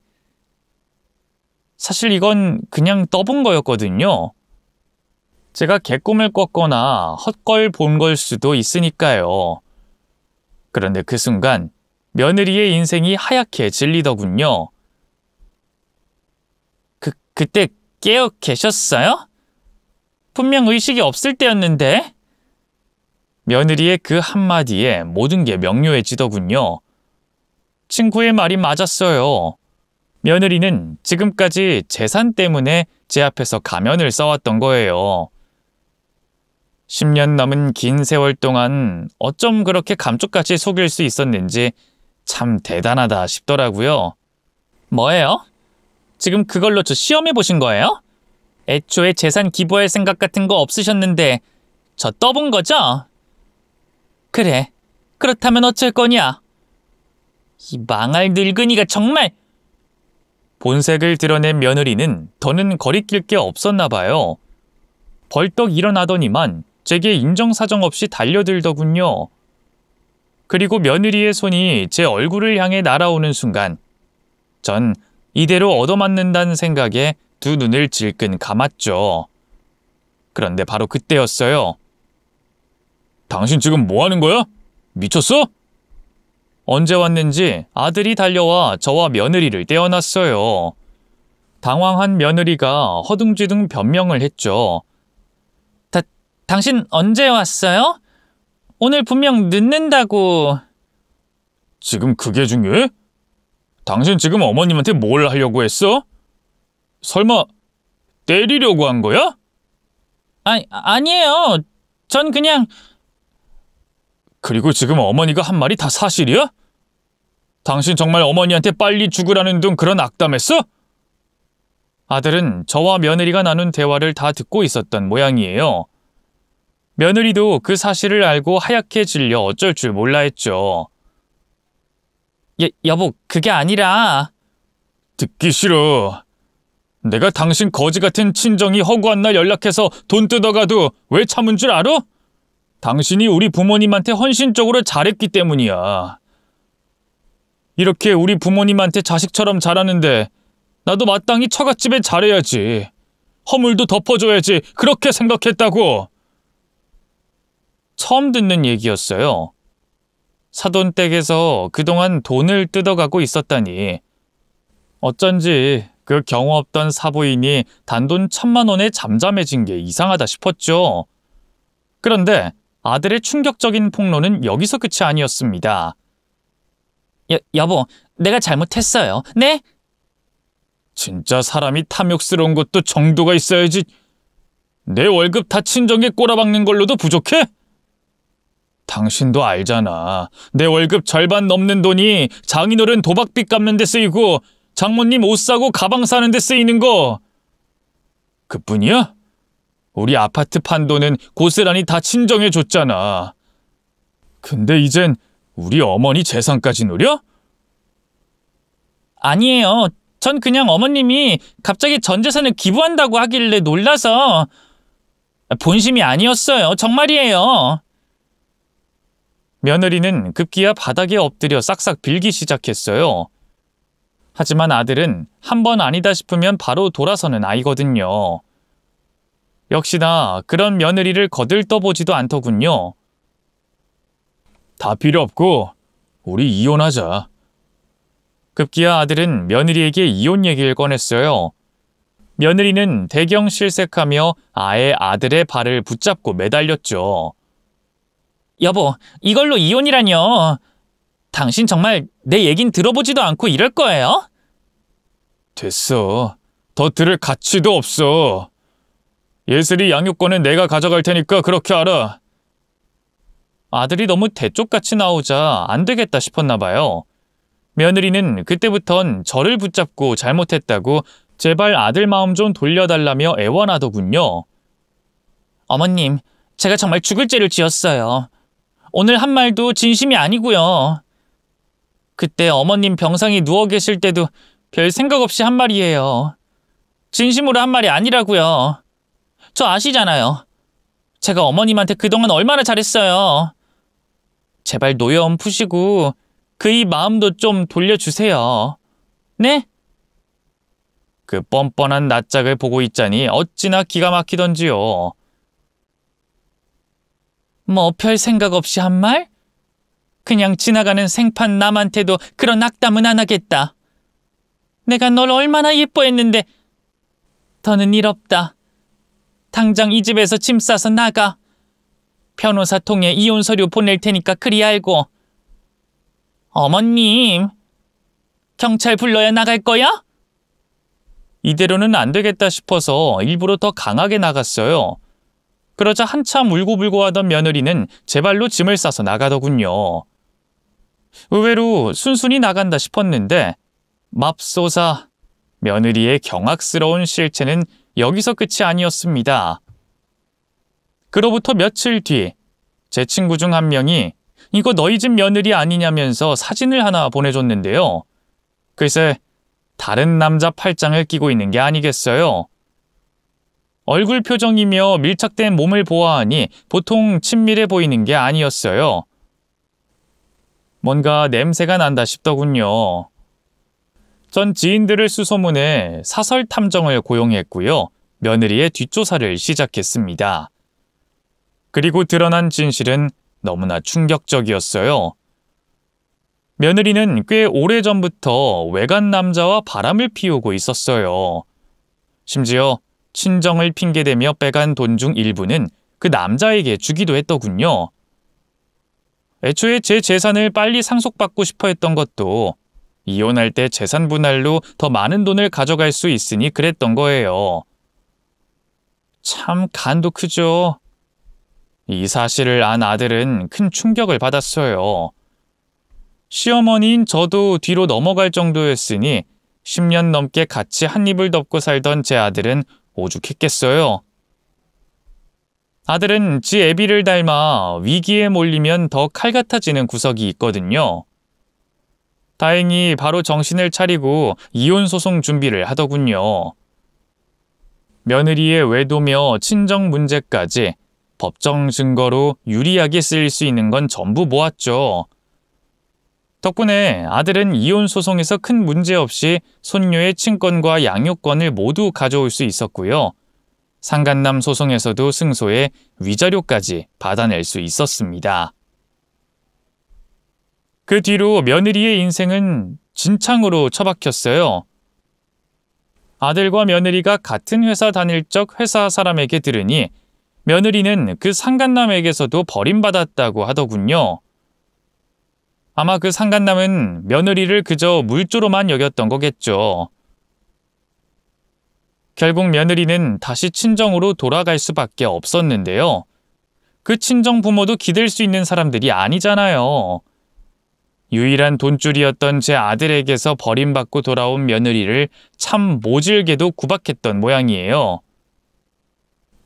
사실 이건 그냥 떠본 거였거든요. 제가 개꿈을 꿨거나 헛걸 본 걸 수도 있으니까요. 그런데 그 순간 며느리의 인생이 하얗게 질리더군요. 그때 깨어 계셨어요? 분명 의식이 없을 때였는데. 며느리의 그 한마디에 모든 게 명료해지더군요. 친구의 말이 맞았어요. 며느리는 지금까지 재산 때문에 제 앞에서 가면을 써왔던 거예요. 10년 넘은 긴 세월 동안 어쩜 그렇게 감쪽같이 속일 수 있었는지 참 대단하다 싶더라고요. 뭐예요? 지금 그걸로 저 시험해 보신 거예요? 애초에 재산 기부할 생각 같은 거 없으셨는데 저 떠본 거죠? 그래, 그렇다면 어쩔 거냐? 이 망할 늙은이가 정말. 본색을 드러낸 며느리는 더는 거리낄 게 없었나 봐요. 벌떡 일어나더니만 제게 인정사정 없이 달려들더군요. 그리고 며느리의 손이 제 얼굴을 향해 날아오는 순간 전 이대로 얻어맞는다는 생각에 두 눈을 질끈 감았죠. 그런데 바로 그때였어요. 당신 지금 뭐 하는 거야? 미쳤어? 언제 왔는지 아들이 달려와 저와 며느리를 떼어놨어요. 당황한 며느리가 허둥지둥 변명을 했죠. 당신 언제 왔어요? 오늘 분명 늦는다고. 지금 그게 중요해? 당신 지금 어머님한테 뭘 하려고 했어? 설마 때리려고 한 거야? 아니에요. 전 그냥... 그리고 지금 어머니가 한 말이 다 사실이야? 당신 정말 어머니한테 빨리 죽으라는 둥 그런 악담했어? 아들은 저와 며느리가 나눈 대화를 다 듣고 있었던 모양이에요. 며느리도 그 사실을 알고 하얗게 질려 어쩔 줄 몰라 했죠. 여보, 그게 아니라... 듣기 싫어. 내가 당신 거지 같은 친정이 허구한 날 연락해서 돈 뜯어가도 왜 참은 줄 알아? 당신이 우리 부모님한테 헌신적으로 잘했기 때문이야. 이렇게 우리 부모님한테 자식처럼 잘하는데 나도 마땅히 처갓집에 잘해야지. 허물도 덮어줘야지. 그렇게 생각했다고. 처음 듣는 얘기였어요. 사돈댁에서 그동안 돈을 뜯어가고 있었다니. 어쩐지 그 경우 없던 사부인이 단돈 1,000만 원에 잠잠해진 게 이상하다 싶었죠. 그런데 아들의 충격적인 폭로는 여기서 끝이 아니었습니다. 여보, 내가 잘못했어요. 네? 진짜 사람이 탐욕스러운 것도 정도가 있어야지. 내 월급 다 친정에 꼬라박는 걸로도 부족해? 당신도 알잖아. 내 월급 절반 넘는 돈이 장인어른 도박빚 갚는 데 쓰이고 장모님 옷 사고 가방 사는 데 쓰이는 거. 그뿐이야? 우리 아파트 판 돈은 고스란히 다 친정에 줬잖아. 근데 이젠 우리 어머니 재산까지 노려? 아니에요. 전 그냥 어머님이 갑자기 전 재산을 기부한다고 하길래 놀라서. 본심이 아니었어요. 정말이에요. 며느리는 급기야 바닥에 엎드려 싹싹 빌기 시작했어요. 하지만 아들은 한 번 아니다 싶으면 바로 돌아서는 아이거든요. 역시나 그런 며느리를 거들떠보지도 않더군요. 다 필요 없고 우리 이혼하자. 급기야 아들은 며느리에게 이혼 얘기를 꺼냈어요. 며느리는 대경실색하며 아예 아들의 발을 붙잡고 매달렸죠. 여보, 이걸로 이혼이라뇨. 당신 정말 내 얘긴 들어보지도 않고 이럴 거예요? 됐어. 더 들을 가치도 없어. 예슬이 양육권은 내가 가져갈 테니까 그렇게 알아. 아들이 너무 대쪽같이 나오자 안 되겠다 싶었나 봐요. 며느리는 그때부턴 저를 붙잡고 잘못했다고 제발 아들 마음 좀 돌려달라며 애원하더군요. 어머님, 제가 정말 죽을 죄를 지었어요. 오늘 한 말도 진심이 아니고요. 그때 어머님 병상에 누워 계실 때도 별 생각 없이 한 말이에요. 진심으로 한 말이 아니라고요. 저 아시잖아요. 제가 어머님한테 그동안 얼마나 잘했어요. 제발 노여움 푸시고 그이 마음도 좀 돌려주세요. 네? 그 뻔뻔한 낯짝을 보고 있자니 어찌나 기가 막히던지요. 뭐 별 생각 없이 한 말? 그냥 지나가는 생판 남한테도 그런 악담은 안 하겠다. 내가 널 얼마나 예뻐했는데. 더는 일 없다. 당장 이 집에서 짐 싸서 나가. 변호사 통해 이혼 서류 보낼 테니까 그리 알고. 어머님, 경찰 불러야 나갈 거야? 이대로는 안 되겠다 싶어서 일부러 더 강하게 나갔어요. 그러자 한참 울고불고 하던 며느리는 제 발로 짐을 싸서 나가더군요. 의외로 순순히 나간다 싶었는데 맙소사, 며느리의 경악스러운 실체는 여기서 끝이 아니었습니다. 그로부터 며칠 뒤 제 친구 중 한 명이 이거 너희 집 며느리 아니냐면서 사진을 하나 보내줬는데요. 글쎄 다른 남자 팔짱을 끼고 있는 게 아니겠어요. 얼굴 표정이며 밀착된 몸을 보아하니 보통 친밀해 보이는 게 아니었어요. 뭔가 냄새가 난다 싶더군요. 전 지인들을 수소문해 사설 탐정을 고용했고요. 며느리의 뒷조사를 시작했습니다. 그리고 드러난 진실은 너무나 충격적이었어요. 며느리는 꽤 오래전부터 외간 남자와 바람을 피우고 있었어요. 심지어 친정을 핑계대며 빼간 돈 중 일부는 그 남자에게 주기도 했더군요. 애초에 제 재산을 빨리 상속받고 싶어 했던 것도 이혼할 때 재산 분할로 더 많은 돈을 가져갈 수 있으니 그랬던 거예요. 참 간도 크죠. 이 사실을 안 아들은 큰 충격을 받았어요. 시어머니인 저도 뒤로 넘어갈 정도였으니 10년 넘게 같이 한 입을 덮고 살던 제 아들은 오죽했겠어요. 아들은 지 애비를 닮아 위기에 몰리면 더 칼 같아지는 구석이 있거든요. 다행히 바로 정신을 차리고 이혼 소송 준비를 하더군요. 며느리의 외도며 친정 문제까지 법정 증거로 유리하게 쓰일 수 있는 건 전부 모았죠. 덕분에 아들은 이혼 소송에서 큰 문제 없이 손녀의 친권과 양육권을 모두 가져올 수 있었고요. 상간남 소송에서도 승소해 위자료까지 받아낼 수 있었습니다. 그 뒤로 며느리의 인생은 진창으로 처박혔어요. 아들과 며느리가 같은 회사 다닐 적 회사 사람에게 들으니 며느리는 그 상간남에게서도 버림받았다고 하더군요. 아마 그 상간남은 며느리를 그저 물조로만 여겼던 거겠죠. 결국 며느리는 다시 친정으로 돌아갈 수밖에 없었는데요. 그 친정 부모도 기댈 수 있는 사람들이 아니잖아요. 유일한 돈줄이었던 제 아들에게서 버림받고 돌아온 며느리를 참 모질게도 구박했던 모양이에요.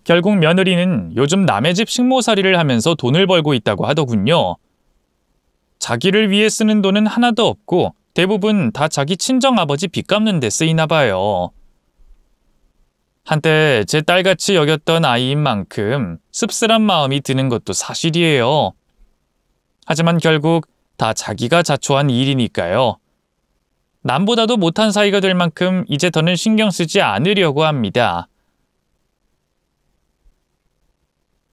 결국 며느리는 요즘 남의 집 식모살이를 하면서 돈을 벌고 있다고 하더군요. 자기를 위해 쓰는 돈은 하나도 없고 대부분 다 자기 친정아버지 빚 갚는 데 쓰이나 봐요. 한때 제 딸같이 여겼던 아이인 만큼 씁쓸한 마음이 드는 것도 사실이에요. 하지만 결국 다 자기가 자초한 일이니까요. 남보다도 못한 사이가 될 만큼 이제 더는 신경 쓰지 않으려고 합니다.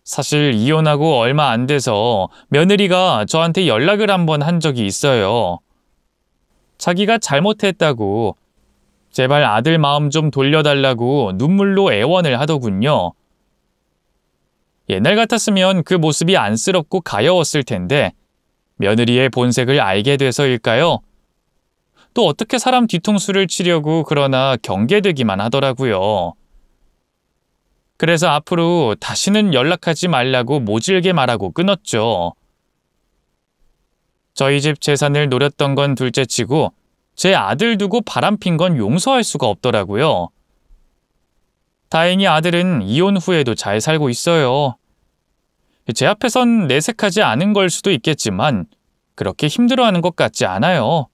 사실 이혼하고 얼마 안 돼서 며느리가 저한테 연락을 한번 한 적이 있어요. 자기가 잘못했다고 제발 아들 마음 좀 돌려달라고 눈물로 애원을 하더군요. 옛날 같았으면 그 모습이 안쓰럽고 가여웠을 텐데 며느리의 본색을 알게 돼서일까요? 또 어떻게 사람 뒤통수를 치려고 그러나 경계되기만 하더라고요. 그래서 앞으로 다시는 연락하지 말라고 모질게 말하고 끊었죠. 저희 집 재산을 노렸던 건 둘째치고 제 아들 두고 바람핀 건 용서할 수가 없더라고요. 다행히 아들은 이혼 후에도 잘 살고 있어요. 제 앞에선 내색하지 않은 걸 수도 있겠지만 그렇게 힘들어하는 것 같지 않아요.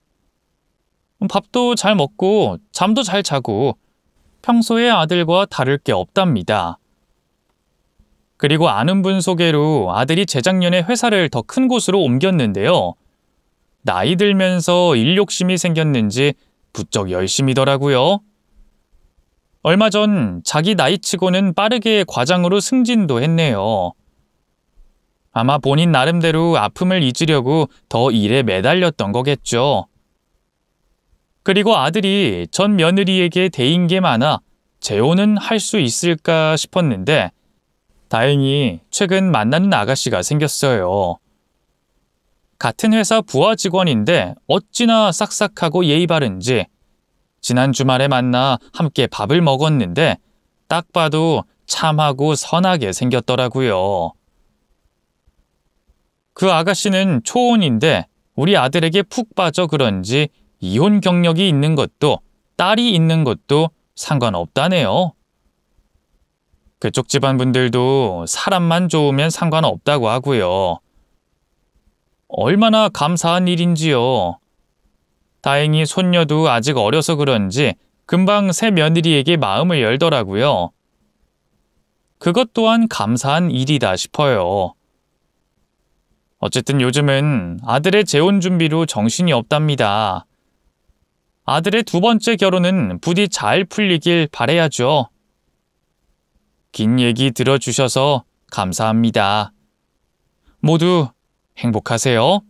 밥도 잘 먹고 잠도 잘 자고 평소에 아들과 다를 게 없답니다. 그리고 아는 분 소개로 아들이 재작년에 회사를 더 큰 곳으로 옮겼는데요. 나이 들면서 일 욕심이 생겼는지 부쩍 열심이더라고요. 얼마 전 자기 나이치고는 빠르게 과장으로 승진도 했네요. 아마 본인 나름대로 아픔을 잊으려고 더 일에 매달렸던 거겠죠. 그리고 아들이 전 며느리에게 대인 게 많아 재혼은 할 수 있을까 싶었는데 다행히 최근 만나는 아가씨가 생겼어요. 같은 회사 부하 직원인데 어찌나 싹싹하고 예의 바른지 지난 주말에 만나 함께 밥을 먹었는데 딱 봐도 참하고 선하게 생겼더라고요. 그 아가씨는 초혼인데 우리 아들에게 푹 빠져 그런지 이혼 경력이 있는 것도 딸이 있는 것도 상관없다네요. 그쪽 집안 분들도 사람만 좋으면 상관없다고 하고요. 얼마나 감사한 일인지요. 다행히 손녀도 아직 어려서 그런지 금방 새 며느리에게 마음을 열더라고요. 그것 또한 감사한 일이다 싶어요. 어쨌든 요즘은 아들의 재혼 준비로 정신이 없답니다. 아들의 두 번째 결혼은 부디 잘 풀리길 바라야죠. 긴 얘기 들어주셔서 감사합니다. 모두 행복하세요.